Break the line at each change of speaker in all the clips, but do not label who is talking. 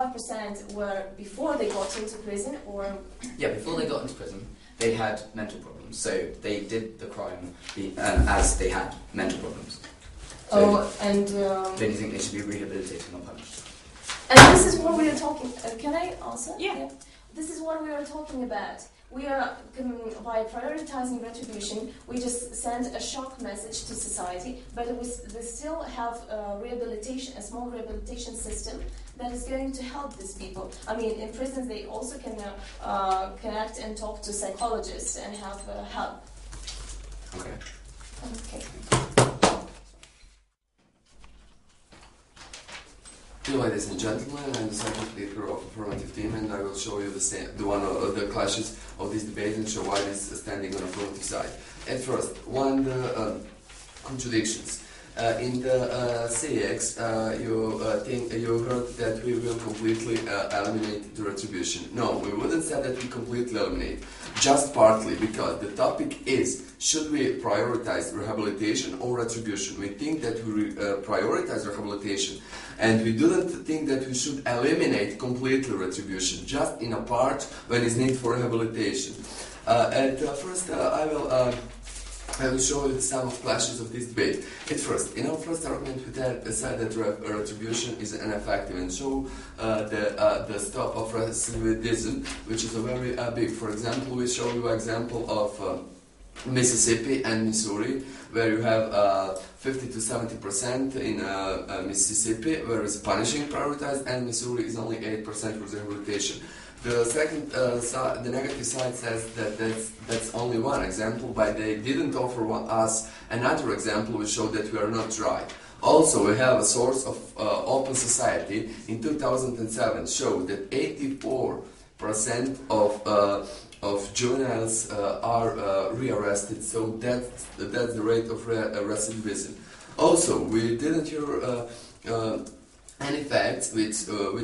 5% were before they got into prison, or?
Yeah, before they got into prison, they had mental problems. So they did the crime as they had mental problems. So
and
then you think they should be rehabilitated, not punished?
And this is what we are talking. Can I answer?
Yeah.
This is what we are talking about. We are, by prioritizing retribution, we just send a shock message to society, but we still have a small rehabilitation system that is going to help these people. I mean, in prisons they also can connect and talk to psychologists and have help.
Okay.
Okay.
Dear ladies and gentlemen, I'm the second leader of affirmative team, and I will show you the clashes of this debate and show why it is standing on affirmative side. At first, the contradictions. In the CX, you heard that we will completely eliminate the retribution. No, we wouldn't say that we completely eliminate, just partly, because the topic is, should we prioritize rehabilitation or retribution? We think that we prioritize rehabilitation, and we didn't think that we should eliminate completely retribution, just in a part when it's need for rehabilitation. First, I will show you some of clashes of this debate. At first, in our first argument, we said that retribution is ineffective and show the stop of recidivism, which is a very big. For example, we show you an example of Mississippi and Missouri, where you have 50 to 70% in Mississippi, where is punishing prioritized, and Missouri is only 8% for rehabilitation. The second, the negative side says that that's only one example, but they didn't offer us another example which showed that we are not right. Also, we have a source of Open Society in 2007 showed that 84% of juveniles are rearrested, so that's the rate of recidivism. Also, we didn't hear any facts which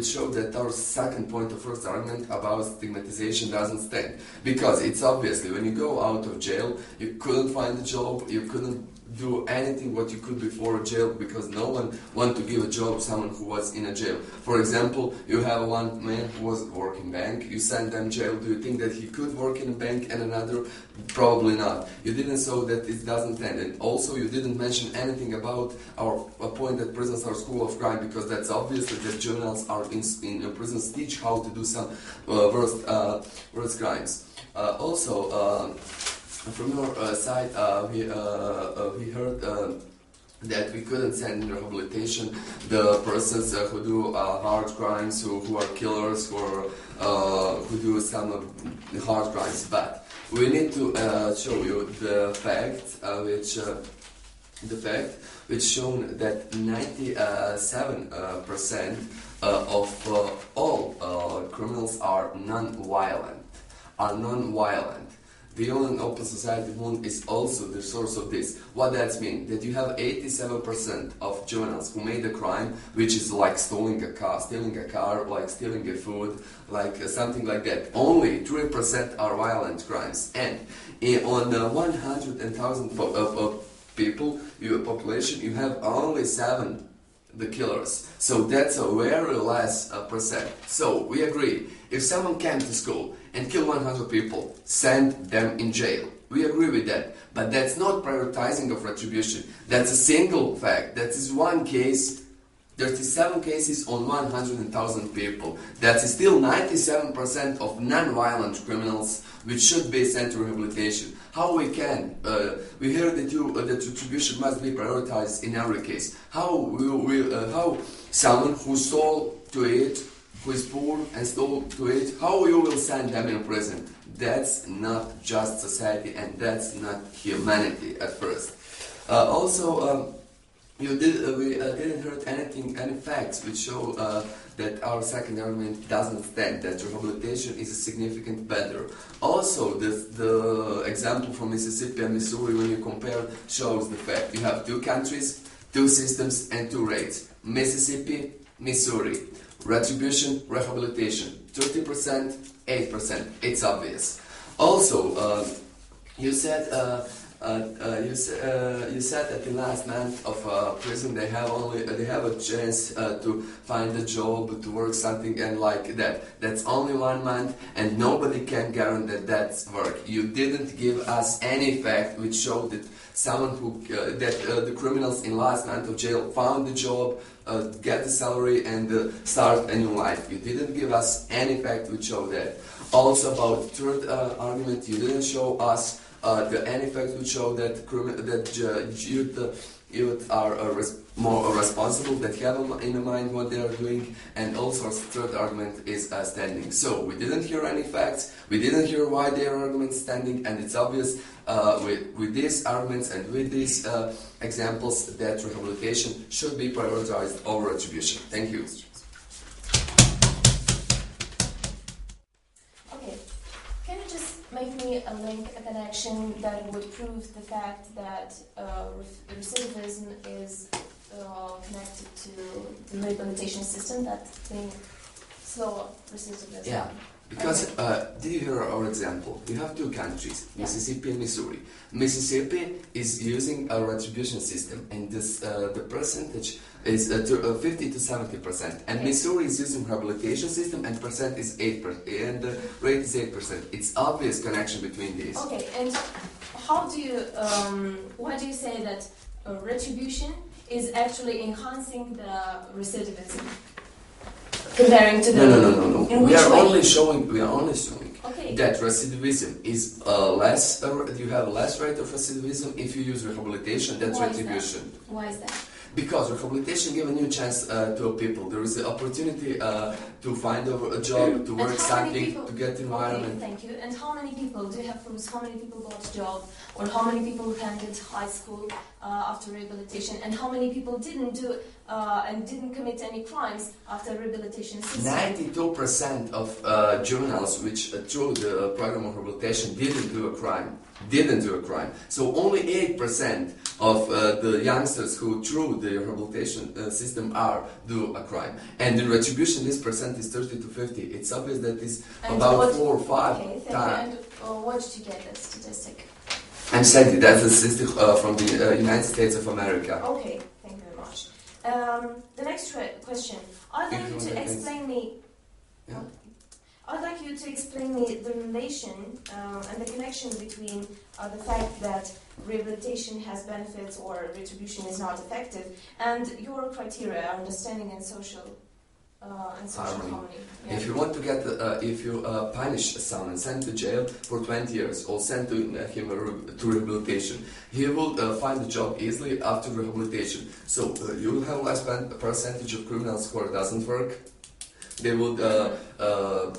show that our second point of first argument about stigmatization doesn't stand. Because it's obviously, when you go out of jail, you couldn't find a job, you couldn't do anything what you could before jail, because no one want to give a job to someone who was in a jail. For example, you have one man who was working bank, you send them jail, do you think that he could work in a bank, and another? Probably not. You didn't show that it doesn't end. And also you didn't mention anything about our point that prisons are school of crime, because that's obviously that juveniles are in prisons teach how to do some worst crimes. Also, from your side, we heard that we couldn't send in rehabilitation the persons who do hard crimes, who are killers, who do some hard crimes. But we need to show you the fact which shown that 97% of all criminals are non-violent. The Open Society Moon is also the source of this. What that means? That you have 87% of juveniles who made a crime, which is like stealing a car, like stealing a food, like something like that. Only 3% are violent crimes. And on 100,000 people, your population, you have only 7 the killers. So that's a very less percent. So we agree, if someone came to school and killed 100 people, send them in jail. We agree with that. But that's not prioritizing of retribution. That's a single fact. That is one case. 37 cases on 100,000 people. That's still 97% of non-violent criminals which should be sent to rehabilitation. How we can? We hear that that retribution must be prioritized in every case. How someone who stole to eat, who is poor and stole to eat, how you will send them in prison? That's not just society, and that's not humanity at first. We didn't heard any facts which show that our second argument doesn't stand, that rehabilitation is significantly better. Also, the example from Mississippi and Missouri, when you compare, shows the fact. You have 2 countries, 2 systems, and 2 rates. Mississippi, Missouri. Retribution, rehabilitation. 30%, 8%. It's obvious. Also, you said You said that in last month of prison they have a chance to find a job, to work something and like that. That's only 1 month, and nobody can guarantee that that's work. You didn't give us any fact which showed that someone who the criminals in last month of jail found the job, get the salary, and start a new life. You didn't give us any fact which showed that. Also about third argument, you didn't show us any facts which show that youth are more responsible, that have in mind what they are doing, and also third argument is standing. So we didn't hear any facts, we didn't hear why their argument is standing, and it's obvious with these arguments and with these examples that rehabilitation should be prioritized over retribution. Thank you.
Make me a link, a connection that would prove the fact that recidivism is connected to the rehabilitation system, that thing, slow recidivism.
Yeah, because did you hear our example? You have two countries, Mississippi and Missouri. Mississippi is using a retribution system, and this the percentage is 50 to 70%, and Missouri is using rehabilitation system, and percent is 8%, and the rate is 8%. It's obvious connection between these.
Okay, and how do you, why do you say that retribution is actually enhancing the recidivism comparing to the?
No. We are only showing that recidivism is less. You have less rate of recidivism if you use rehabilitation. That's retribution.
Why is that?
Because rehabilitation gives a new chance to people. There is the opportunity to find a job, to work something, to get environment.
Okay, thank you. And how many people do you have proofs? How many people got a job, or how many people attended high school after rehabilitation, and how many people didn't do and didn't commit any crimes after rehabilitation system?
92% of juveniles which through the program of rehabilitation didn't do a crime. So only 8% of the youngsters who through the rehabilitation system do a crime. And in retribution, this percent is 30 to 50. It's obvious that it's about 4 or 5
times. And what did you get that statistic?
I'm saying that's a statistic from the United States of America.
Okay, thank you very much. The next question. I'd like you to explain me.
Yeah.
I'd like you to explain me the relation and the connection between the fact that rehabilitation has benefits or retribution is not effective, and your criteria, understanding and social harmony. Yeah.
If you want to get, if you punish someone, send to jail for 20 years, or send to him to rehabilitation, he will find a job easily after rehabilitation. So you will have less percentage of criminals who doesn't work. They would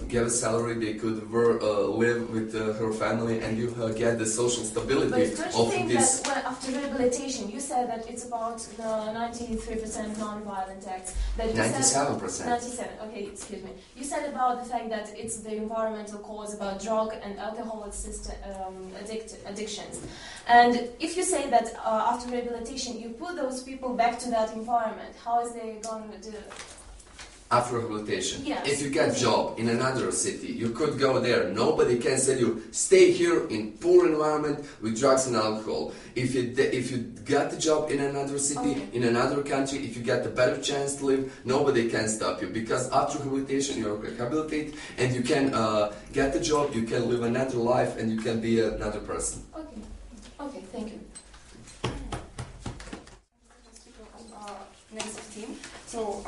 get a salary, they could live with her family, and you get the social stability
of
this.
That after rehabilitation, you said that it's about the 93% non-violent acts.
97%.
97. Okay, excuse me. You said about the fact that it's the environmental cause, about drug and alcohol addictions. And if you say that after rehabilitation, you put those people back to that environment, how is they going to do it?
After rehabilitation,
yes.
If you get a job in another city, you could go there. Nobody can tell you stay here in poor environment with drugs and alcohol. If you get a job in another city, in another country, if you get a better chance to live, nobody can stop you, because after rehabilitation you're rehabilitated and you can get a job, you can live another life, and you can be another person.
Okay, thank you.
Next team. So.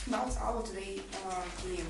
That's our today game.